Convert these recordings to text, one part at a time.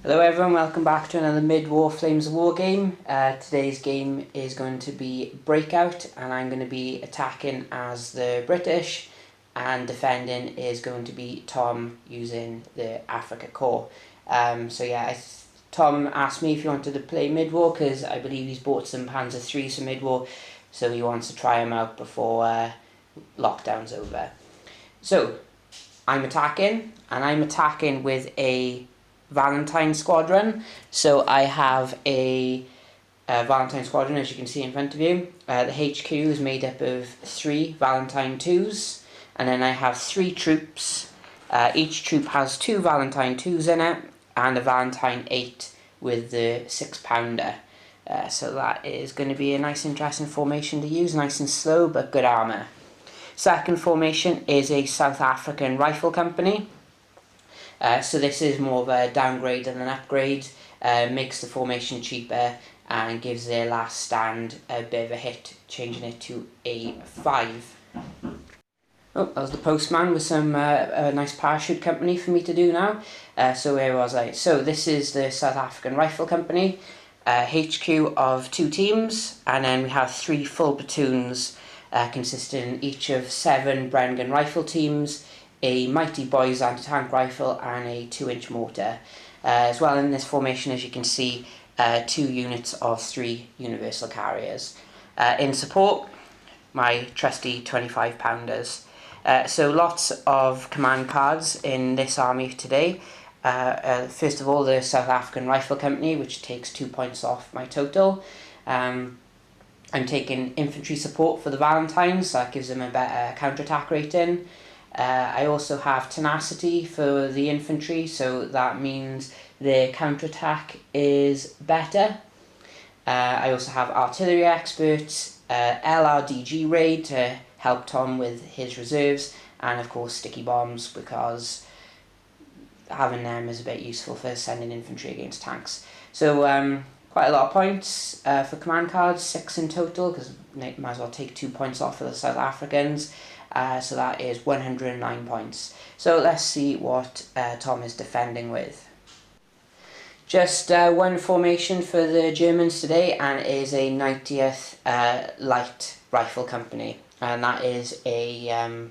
Hello everyone, welcome back to another Mid-War Flames of War game. Today's game is going to be Breakout, and I'm going to be attacking as the British, and defending is going to be Tom using the Africa Corps. Tom asked me if he wanted to play Mid-War because I believe he's bought some Panzer IIIs for Mid-War, so he wants to try them out before lockdown's over. So, I'm attacking, and I'm attacking with a Valentine Squadron. So I have a Valentine Squadron, as you can see in front of you. The HQ is made up of 3 Valentine 2s, and then I have 3 troops. Each troop has 2 Valentine 2s in it, and a Valentine 8 with the 6-pounder. So that is going to be a nice interesting formation to use, nice and slow but good armour. Second formation is a South African Rifle Company. So this is more of a downgrade than an upgrade, makes the formation cheaper and gives their last stand a bit of a hit, changing it to a 5. Oh, that was the postman with some a nice parachute company for me to do now. So where was I? So this is the South African Rifle Company, HQ of 2 teams, and then we have 3 full platoons consisting each of 7 Brengan rifle teams, a Mighty Boys anti-tank rifle and a 2-inch mortar. As well in this formation, as you can see, 2 units of 3 universal carriers. In support, my trusty 25-pounders. So lots of command cards in this army today. First of all, the South African Rifle Company, which takes 2 points off my total. I'm taking infantry support for the Valentines, so that gives them a better counter-attack rating. I also have tenacity for the infantry, so that means their counter-attack is better. I also have artillery experts, LRDG raid to help Tom with his reserves, and of course sticky bombs, because having them is a bit useful for sending infantry against tanks. So quite a lot of points for command cards, 6 in total, because might as well take 2 points off for the South Africans. So that is 109 points. So let's see what Tom is defending with. Just one formation for the Germans today, and it is a 90th Light Rifle Company. And that is a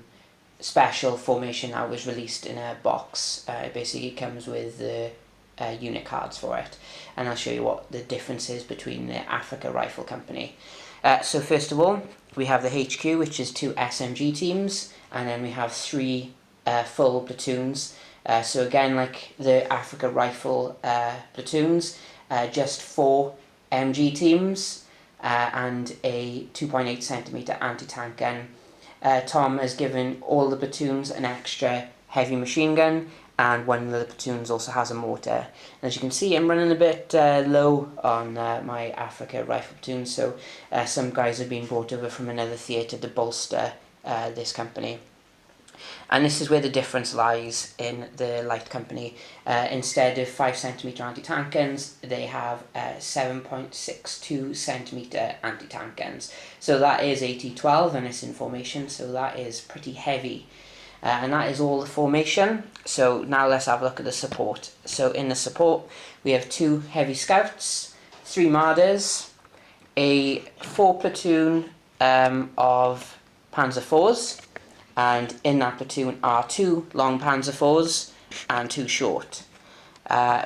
special formation that was released in a box. It basically comes with the unit cards for it. And I'll show you what the difference is between the Africa Rifle Company. So first of all, we have the HQ, which is 2 SMG teams, and then we have 3 full platoons. So again, like the Africa Rifle platoons, just 4 MG teams and a 2.8cm anti-tank gun. Tom has given all the platoons an extra heavy machine gun, and one of the platoons also has a mortar. And as you can see, I'm running a bit low on my Africa Rifle platoon, so some guys have been brought over from another theatre to bolster this company. And this is where the difference lies in the Light Company. Instead of 5cm anti-tank guns, they have 7.62cm anti-tank guns. So that is AT-12, and it's in formation, so that is pretty heavy. And that is all the formation. So now let's have a look at the support. So in the support, we have 2 heavy scouts, 3 Marders, a 4 platoon of Panzer IVs, and in that platoon are 2 long Panzer IVs and 2 short.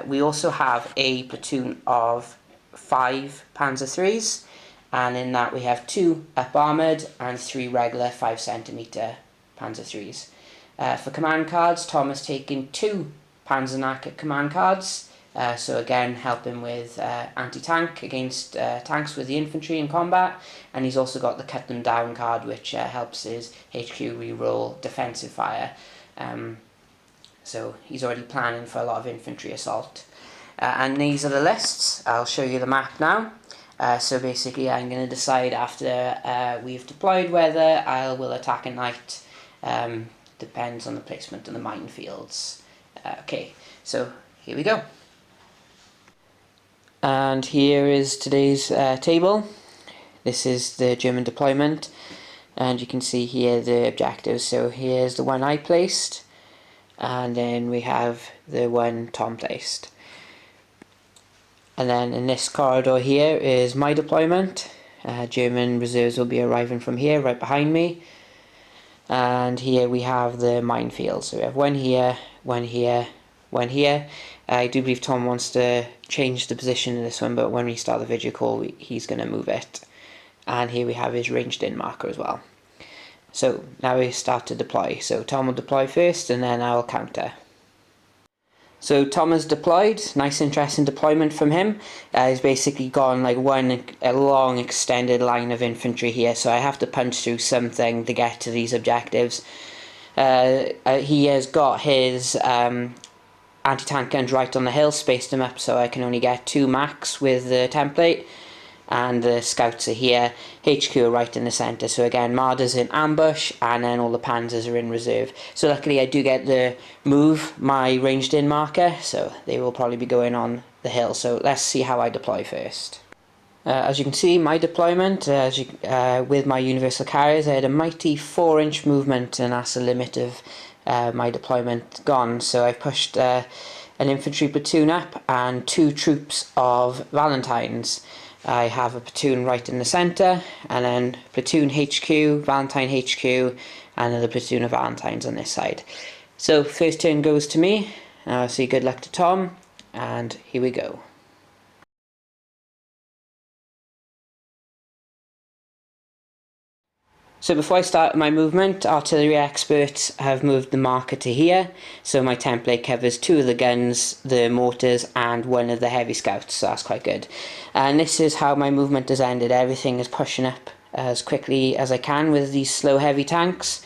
We also have a platoon of 5 Panzer IIIs, and in that we have 2 up armoured and 3 regular 5cm Panzer IIIs. For command cards, Tom has taken 2 Panzernack command cards, so again helping with anti-tank against tanks with the infantry in combat, and he's also got the cut them down card, which helps his HQ reroll defensive fire. So he's already planning for a lot of infantry assault. And these are the lists. I'll show you the map now. So basically I'm going to decide after we've deployed whether I will attack at night. Depends on the placement of the minefields. Okay, so here we go. And here is today's table. This is the German deployment, and you can see here the objectives. So here's the one I placed, and then we have the one Tom placed. And then in this corridor here is my deployment. German reserves will be arriving from here, right behind me. And here we have the minefield. So we have one here, one here, one here. I do believe Tom wants to change the position of this one, but when we start the video call, he's going to move it. And here we have his ranged in marker as well. So now we start to deploy. So Tom will deploy first, and then I'll counter. So Tom has deployed. Nice interesting deployment from him. He's basically gone like a long extended line of infantry here, so I have to punch through something to get to these objectives. He has got his anti-tank guns right on the hill, spaced them up so I can only get 2 max with the template. And the scouts are here, HQ are right in the centre. So again, Marder's in ambush, and then all the Panzers are in reserve. So luckily I do get to move my ranged in marker, so they will probably be going on the hill. So let's see how I deploy first. As you can see, my deployment, with my universal carriers, I had a mighty 4-inch movement, and that's the limit of my deployment gone. So I've pushed an infantry platoon up and 2 troops of Valentines. I have a platoon right in the centre, and then platoon HQ, Valentine HQ, and another platoon of Valentines on this side. So first turn goes to me. So good luck to Tom, and here we go. So before I start my movement, artillery experts have moved the marker to here. So my template covers 2 of the guns, the mortars, and 1 of the heavy scouts, so that's quite good. And this is how my movement has ended. Everything is pushing up as quickly as I can with these slow heavy tanks.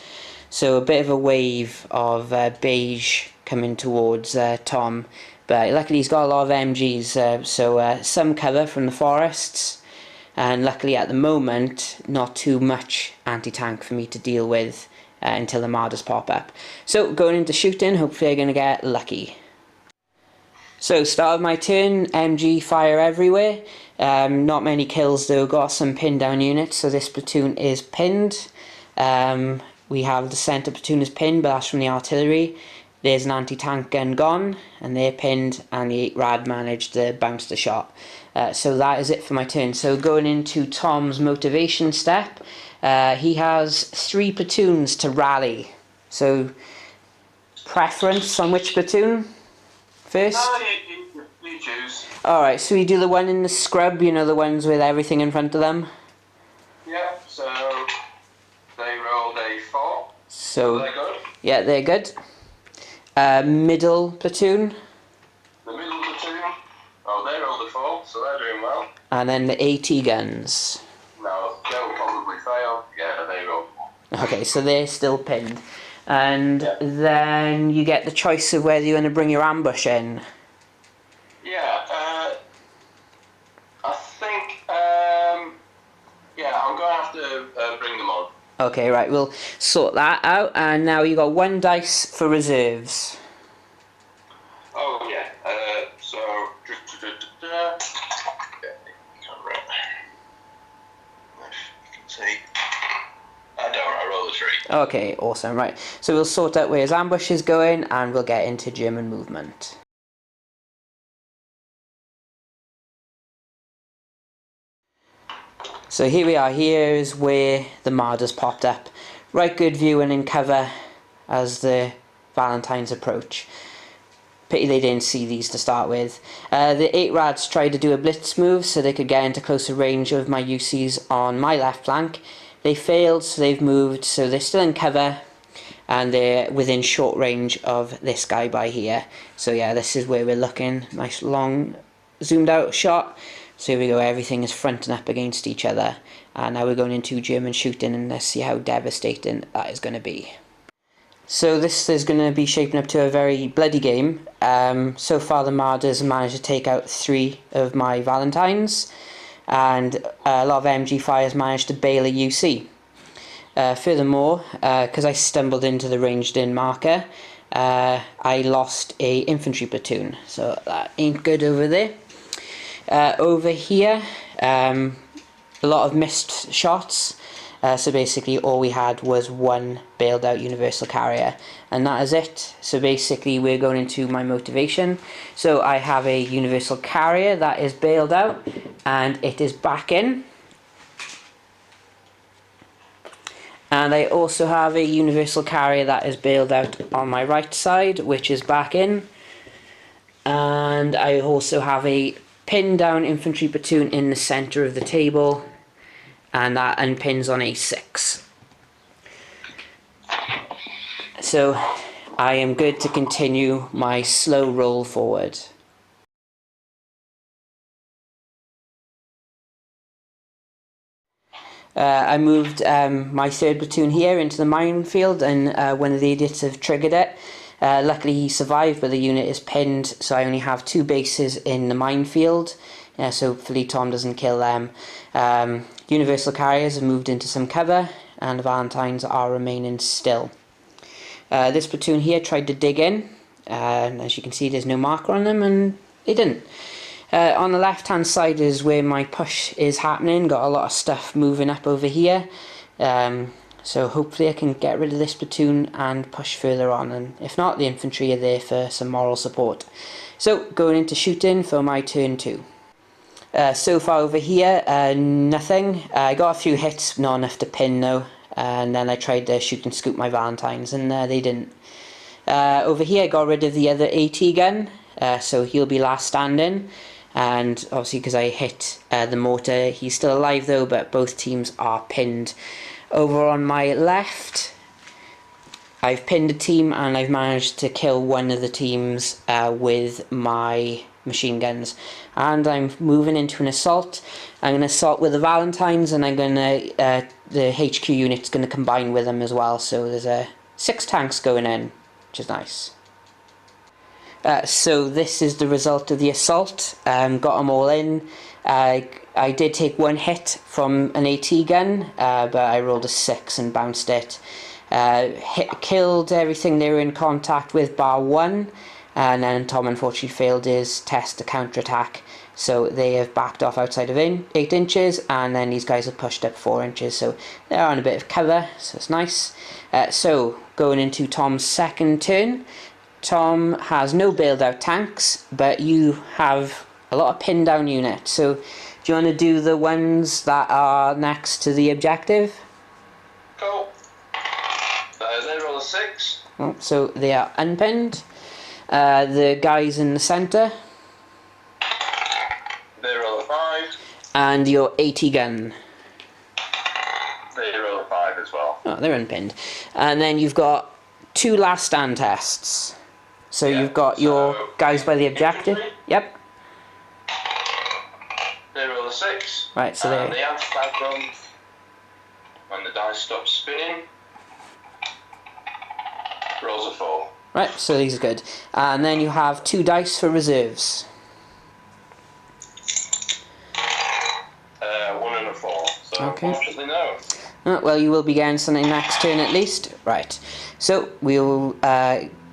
So a bit of a wave of beige coming towards Tom. But luckily he's got a lot of MGs, so some cover from the forests. And luckily at the moment, not too much anti-tank for me to deal with until the Marders pop up. So going into shooting, hopefully I'm going to get lucky. So start of my turn, MG fire everywhere. Not many kills though, got some pinned down units, so this platoon is pinned. We have the centre platoon is pinned, but that's from the artillery. There's an anti-tank gun gone, and they're pinned, and the 8 Rad managed to bounce the shot. So that is it for my turn. So going into Tom's motivation step, he has 3 platoons to rally. So preference on which platoon first? You choose. Alright, so we do the one in the scrub, you know, the ones with everything in front of them? Yeah, so they rolled a 4. So, are they good? Yeah, they're good. Middle platoon. The middle platoon, they rolled a 4, so they're doing well. And then the AT guns. No, they'll probably fail. Yeah, they rolled 1. Okay, so they're still pinned. And Yeah. then you get the choice of whether you're going to bring your ambush in. Yeah, I think, I'm going to have to bring them on. Okay, right, we'll sort that out. And now you got 1 dice for reserves. Oh, yeah, so... See. I roll a 3. Okay, awesome, right. So we'll sort out where his ambush is going, and we'll get into German movement. So here we are, here is where the Marders popped up. Right good view and in cover as the Valentines approach. Pity they didn't see these to start with. The 8 Rads tried to do a blitz move so they could get into closer range of my UCs on my left flank. They failed, so they've moved, so they're still in cover, and they're within short range of this guy by here. So yeah, this is where we're looking. Nice long zoomed out shot. So here we go, everything is fronting up against each other. And now we're going into German shooting, and let's see how devastating that is going to be. So this is going to be shaping up to a very bloody game. So far the Marders managed to take out 3 of my Valentines, and a lot of MG fires managed to bail a UC. Furthermore, because I stumbled into the ranged in marker, I lost a infantry platoon, so that ain't good over there. Over here, a lot of missed shots. So basically all we had was one bailed out universal carrier, and that is it. So basically we're going into my motivation. So I have a universal carrier that is bailed out and it is back in. And I also have a universal carrier that is bailed out on my right side, which is back in. And I also have a pinned down infantry platoon in the centre of the table, and that unpins on A6. So I am good to continue my slow roll forward. I moved my third platoon here into the minefield, and one of the idiots have triggered it. Luckily he survived, but the unit is pinned, so I only have 2 bases in the minefield, so hopefully Tom doesn't kill them. Universal carriers have moved into some cover, and the Valentines are remaining still. This platoon here tried to dig in, and as you can see there's no marker on them, and they didn't. On the left hand side is where my push is happening. Got a lot of stuff moving up over here, so hopefully I can get rid of this platoon and push further on, and if not, the infantry are there for some moral support. So going into shooting for my turn 2. So far over here, nothing. I got a few hits, not enough to pin though, and then I tried to shoot and scoop my Valentines, and they didn't. Over here I got rid of the other AT gun, so he'll be last standing. And obviously because I hit the mortar, he's still alive though, but both teams are pinned. Over on my left, I've pinned a team and I've managed to kill one of the teams with my machine guns. And I'm moving into an assault. I'm going to assault with the Valentines, and I'm going to the HQ unit's going to combine with them as well. So there's 6 tanks going in, which is nice. So this is the result of the assault. Got them all in. I did take 1 hit from an AT gun, but I rolled a 6 and bounced it. Killed everything they were in contact with bar 1, and then Tom unfortunately failed his test to counter-attack, so they have backed off outside of 8 inches, and then these guys have pushed up 4 inches, so they're on a bit of cover, so it's nice. So going into Tom's second turn. Tom has no bailed out tanks, but you have a lot of pinned down units. So do you want to do the ones that are next to the objective? Cool. They roll a 6. Oh, so they are unpinned. The guys in the centre. They roll a 5. And your AT gun. They roll a 5 as well. Oh, they're unpinned. And then you've got 2 last stand tests. So yeah, you've got your guys by the objective. Infantry. Yep. They roll a 6. Right, so and the anti-tank run, when the dice stops spinning, rolls a 4. Right, so these are good. And then you have 2 dice for reserves. 1 and a 4. So okay. Unfortunately no. Well, you will be getting something next turn at least. Right, so we'll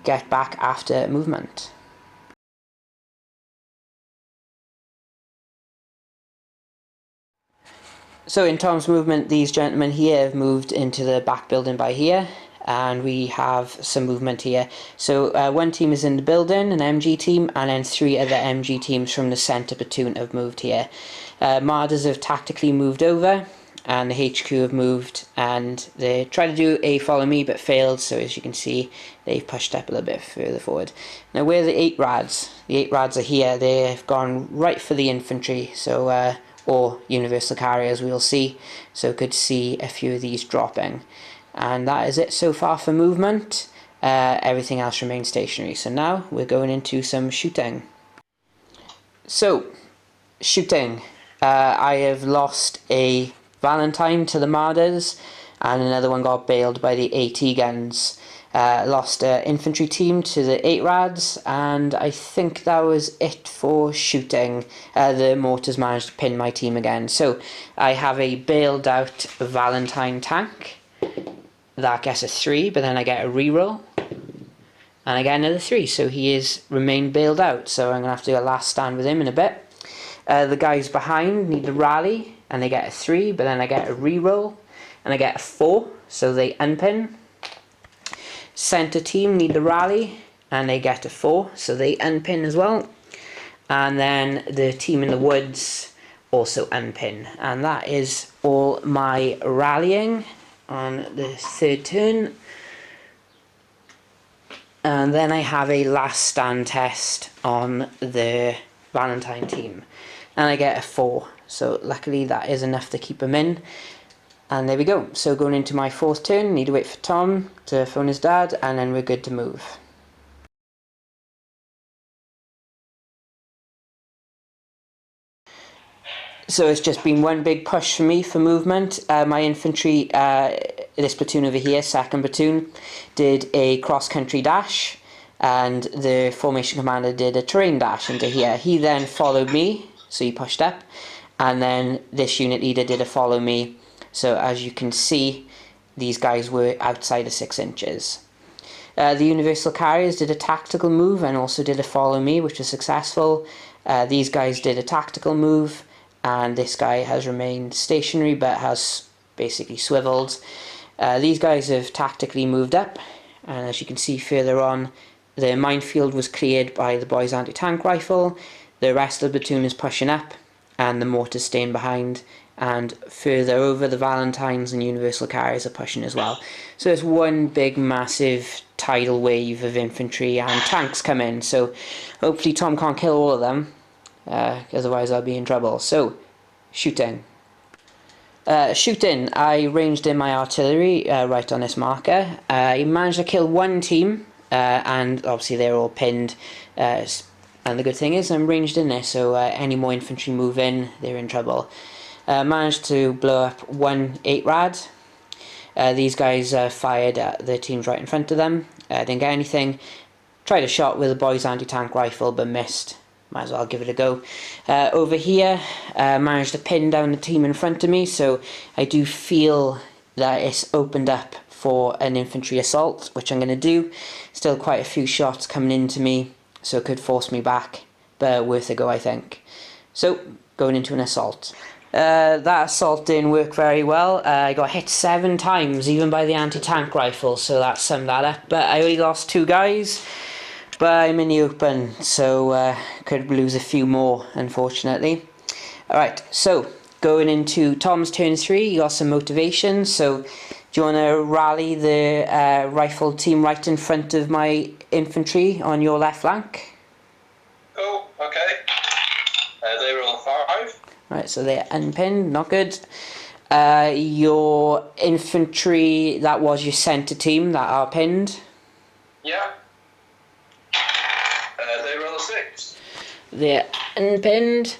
get back after movement. So in Tom's movement, these gentlemen here have moved into the back building by here, and we have some movement here. So 1 team is in the building, an MG team, and then 3 other MG teams from the centre platoon have moved here. Marders have tactically moved over, and the HQ have moved, and they tried to do a follow me but failed, so as you can see they've pushed up a little bit further forward. Now where are the 8 rads? The 8 rads are here. They have gone right for the infantry, so or universal carriers, we'll see. So could see a few of these dropping. And that is it so far for movement. Everything else remains stationary. So now we're going into some shooting. So, shooting. I have lost a Valentine to the Marders, and another one got bailed by the AT guns. Lost an infantry team to the 8 rads, and I think that was it for shooting. The mortars managed to pin my team again. So I have a bailed out Valentine tank. That gets a 3, but then I get a reroll. And I get another 3, so he is remained bailed out. So I'm going to have to do a last stand with him in a bit. The guys behind need to rally, and they get a 3, but then I get a reroll. and I get a 4, so they unpin. Centre team need the rally, and they get a 4, so they unpin as well. And then the team in the woods also unpin. And that is all my rallying on the 3rd turn. And then I have a last stand test on the Valentine team. And I get a 4. So luckily that is enough to keep them in. And there we go. So going into my 4th turn, need to wait for Tom to phone his dad, and then we're good to move. So it's just been one big push for me for movement. My infantry, this platoon over here, 2nd platoon, did a cross-country dash, and the formation commander did a terrain dash into here. He then followed me, so he pushed up, and then this unit leader did a follow me. So as you can see, these guys were outside of 6 inches. The Universal Carriers did a tactical move and also did a follow me, which was successful. These guys did a tactical move, and this guy has remained stationary but has basically swiveled. These guys have tactically moved up, and as you can see further on, the minefield was cleared by the boys' anti-tank rifle. The rest of the platoon is pushing up, and the mortars staying behind, and further over the Valentines and Universal Carriers are pushing as well. So it's one big massive tidal wave of infantry and tanks come in, so hopefully Tom can't kill all of them. Otherwise I'll be in trouble. So, shooting. Shooting, I ranged in my artillery right on this marker. I managed to kill one team, and obviously they're all pinned. And the good thing is I'm ranged in there, so any more infantry move in, they're in trouble. Managed to blow up one 8-rad. These guys fired at the teams right in front of them. Didn't get anything. Tried a shot with a boys' anti-tank rifle, but missed. Might as well give it a go. Over here, managed to pin down the team in front of me, so I do feel that it's opened up for an infantry assault, which I'm going to do. Still quite a few shots coming into me, so it could force me back, but worth a go, I think. So, going into an assault. That assault didn't work very well. I got hit 7 times, even by the anti-tank rifle, so that summed that up. But I only lost 2 guys. But I'm in the open, so could lose a few more, unfortunately. Alright, so going into Tom's turn 3, you got some motivation. So do you want to rally the rifle team right in front of my infantry on your left flank? Cool, okay. They were on 5. Right, so they're unpinned, not good. Your infantry, that was your centre team that are pinned. Yeah. They were on 6. They're unpinned.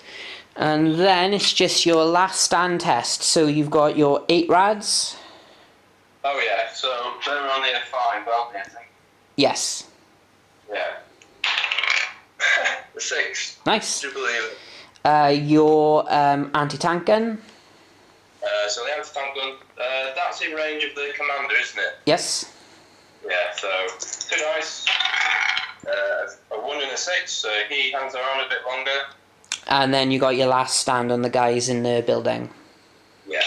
And then it's just your last stand test. So you've got your 8-rads. Oh yeah, so they were on the F5, aren't they, I think? Yes. Yeah. The 6. Nice. Do you believe it? Your anti-tank gun. So the anti-tank gun, that's in range of the commander, isn't it? Yes. Yeah, so 2 dice, a 1 and a 6, so he hangs around a bit longer. And then you got your last stand on the guys in the building. Yeah.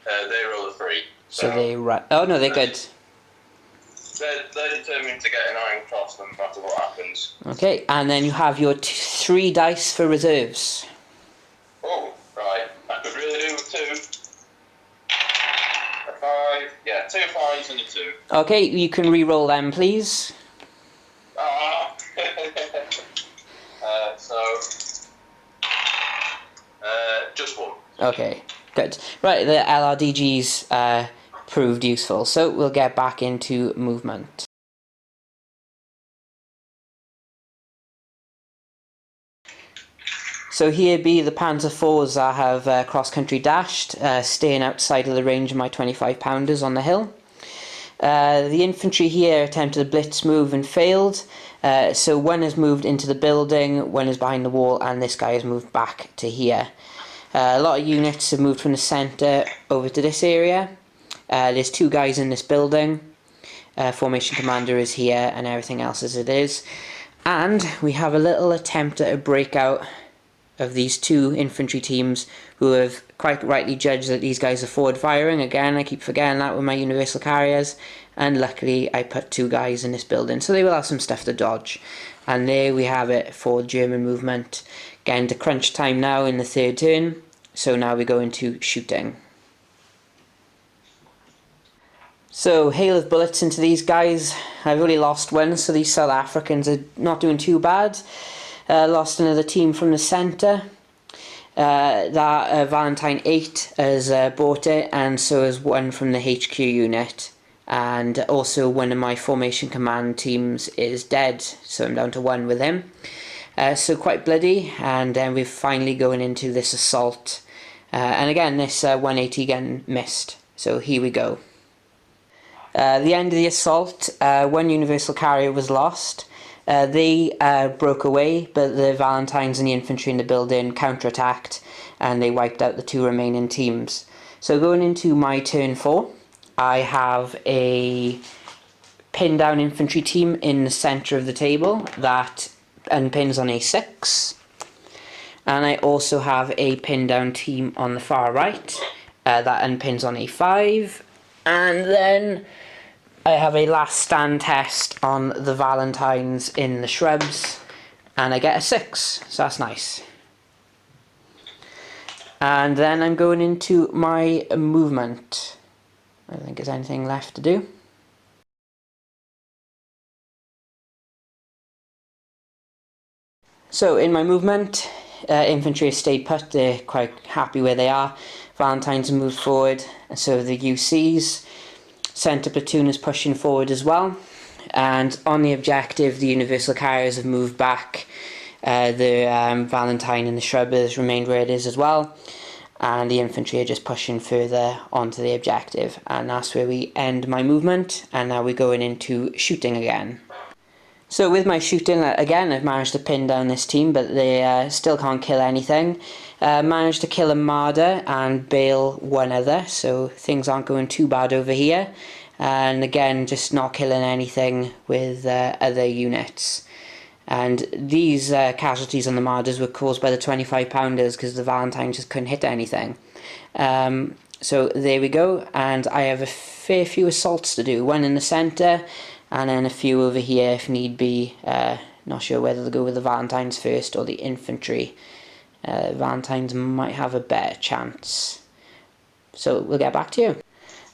They roll a 3. So they run. Oh no, they're good. They're determined to get an iron cross no matter what happens. Okay, and then you have your 3 dice for reserves. Oh, right. I could really do with 2. A 5. Yeah, 2 5s and a 2. Okay, you can re-roll them, please. Ah! Just 1. Okay, good. Right, the LRDGs proved useful, so we'll get back into movement. So here be the Panzer IVs that have cross-country dashed, staying outside of the range of my 25-pounders on the hill. The infantry here attempted a blitz move and failed, so one has moved into the building, one is behind the wall, and this guy has moved back to here. A lot of units have moved from the centre over to this area. There's 2 guys in this building. Formation commander is here and everything else as it is. And we have a little attempt at a breakout of these two infantry teams who have quite rightly judged that these guys are forward firing. Again, I keep forgetting that with my universal carriers, and luckily I put two guys in this building, so they will have some stuff to dodge. And there we have it for German movement. Getting to crunch time now in the third turn, so now we go into shooting. So, hail of bullets into these guys. I've only lost one, so these South Africans are not doing too bad. Lost another team from the centre. That Valentine 8 has bought it, and so has one from the HQ unit. And also one of my formation command teams is dead, so I'm down to one with him. So quite bloody, and then we're finally going into this assault. And again, this 180 gun missed, so here we go. The end of the assault, one universal carrier was lost. They broke away, but the Valentines and the infantry in the building counterattacked, and they wiped out the two remaining teams. So going into my turn 4, I have a pinned down infantry team in the centre of the table that unpins on A6. And I also have a pinned down team on the far right that unpins on A5. And then I have a last stand test on the Valentines in the shrubs, and I get a 6, so that's nice. And then I'm going into my movement. I don't think there's anything left to do. So in my movement, infantry have stayed put, they're quite happy where they are. Valentines have moved forward, and so the UCs. Centre platoon is pushing forward as well, and on the objective the universal carriers have moved back. The Valentine and the shrub has remained where it is as well, and the infantry are just pushing further onto the objective, and that's where we end my movement. And now we're going into shooting again. So with my shooting, again, I've managed to pin down this team, but they still can't kill anything. Managed to kill a Marder and bail one other, so things aren't going too bad over here. And again, just not killing anything with other units. And these casualties on the Marders were caused by the 25 pounders because the Valentine just couldn't hit anything. So there we go, and I have a fair few assaults to do. One in the centre, and then a few over here if need be. Not sure whether to go with the Valentines first or the infantry. Valentines might have a better chance. So we'll get back to you.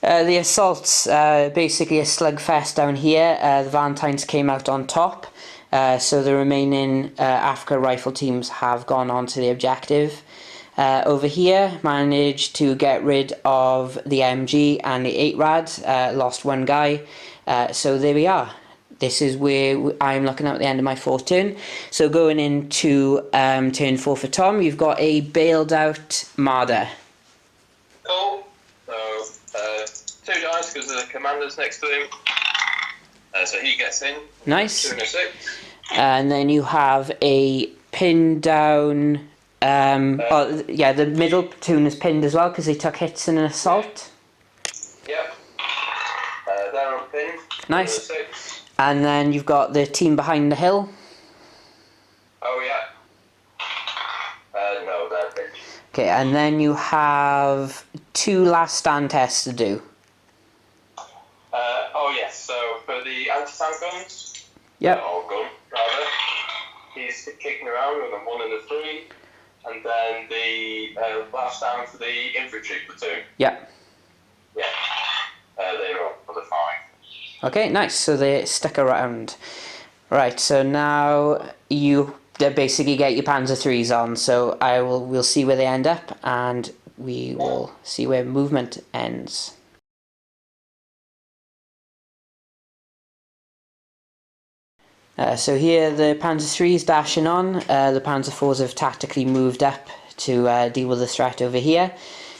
The assaults, basically a slugfest down here. The Valentines came out on top. So the remaining Africa rifle teams have gone on to the objective. Over here, managed to get rid of the MG and the 8-Rad, lost one guy. So there we are. This is where I'm looking at the end of my 4th turn. So going into turn 4 for Tom, you've got a bailed out Marder. Cool. So 2 dice because the commander's next to him. So he gets in. Nice. 2 and a 6. And then you have a pinned down. The middle platoon is pinned as well because they took hits in an assault. Yep. They're on pin. Nice. And then you've got the team behind the hill. Oh yeah. No, they're pinned. Okay, and then you have 2 last stand tests to do. Oh yes. So for the anti-tank guns. Yep. Or gun rather. He's kicking around with a 1 and a 3. And then the last down for the infantry platoon. Yep. Yeah. They're up for the 5. Okay, nice. So they stick around. Right. So now you basically get your Panzer IIIs on. So we'll see where they end up, and we will see where movement ends. So here the Panzer IIIs dashing on. The Panzer IVs have tactically moved up to deal with the threat over here.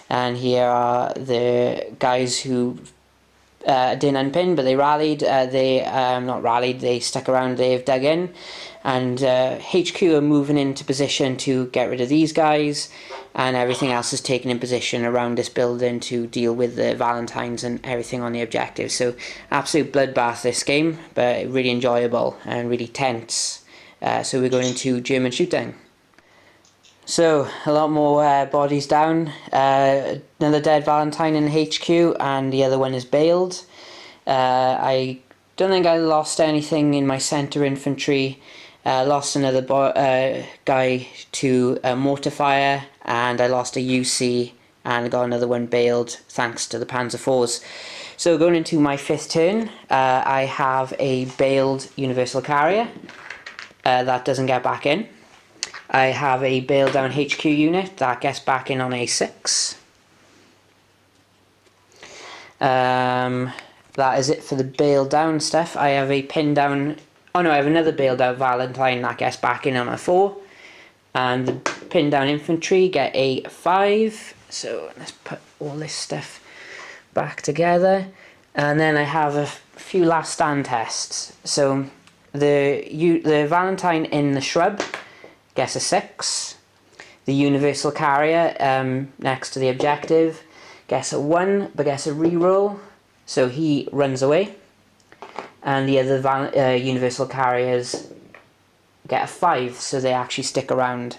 And here are the guys who didn't unpin, but they rallied. They stuck around, they've dug in. And HQ are moving into position to get rid of these guys. And everything else is taken in position around this building to deal with the Valentines and everything on the objective. So absolute bloodbath this game, but really enjoyable and really tense. So we're going into German shooting. So, a lot more bodies down. Another dead Valentine in HQ, and the other one is bailed. I don't think I lost anything in my centre infantry. Lost another guy to a mortar fire, and I lost a UC and got another one bailed thanks to the Panzer IVs. So going into my 5th turn, I have a bailed Universal Carrier that doesn't get back in. I have a bailed down HQ unit that gets back in on A6. That is it for the bailed down stuff. I have a pin down. Oh no, I have another bailed out Valentine that gets back in on a 4. And the pin down infantry get a 5. So let's put all this stuff back together. And then I have a few last stand tests. So the Valentine in the shrub gets a 6. The Universal Carrier next to the objective gets a 1, but gets a reroll, so he runs away. And the other Universal Carriers get a 5, so they actually stick around.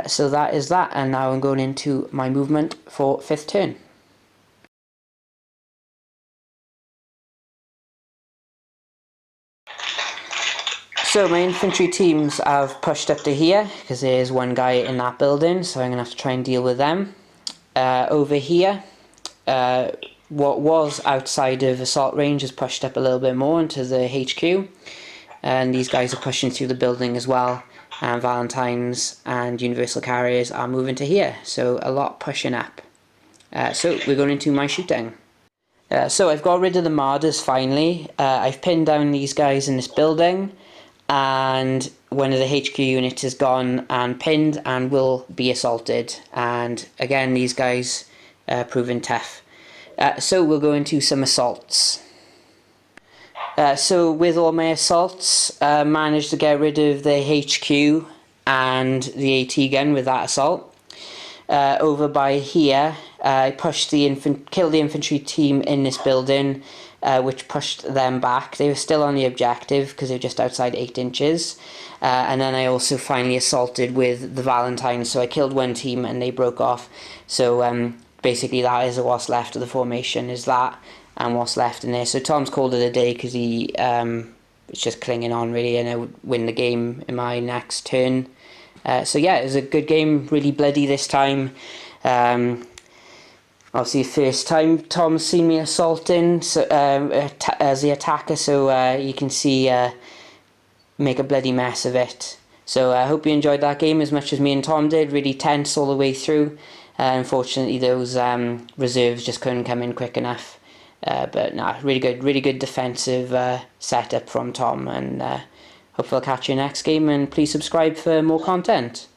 So that is that, and now I'm going into my movement for 5th turn. So my infantry teams have pushed up to here, because there's one guy in that building, so I'm going to have to try and deal with them. Over here, what was outside of assault range has pushed up a little bit more into the HQ, and these guys are pushing through the building as well, and Valentines and Universal Carriers are moving to here, so a lot pushing up. So we're going into my shooting. So I've got rid of the Martyrs finally. I've pinned down these guys in this building, and one of the HQ units is gone and pinned and will be assaulted, and again these guys proving tough. So we'll go into some assaults. So with all my assaults, managed to get rid of the HQ and the AT gun with that assault. Over by here, I pushed killed the infantry team in this building, which pushed them back. They were still on the objective because they were just outside 8 inches. And then I also finally assaulted with the Valentine, so I killed one team and they broke off. So basically that is what's left of the formation, is that and what's left in there. So Tom's called it a day because he it's just clinging on really, and I would win the game in my next turn. So yeah, it was a good game, really bloody this time. Obviously first time Tom's seen me assaulting as the attacker, so you can see make a bloody mess of it. So I hope you enjoyed that game as much as me and Tom did. Really tense all the way through. Unfortunately those reserves just couldn't come in quick enough. But no, really good defensive setup from Tom, and hopefully I'll catch you next game, and please subscribe for more content.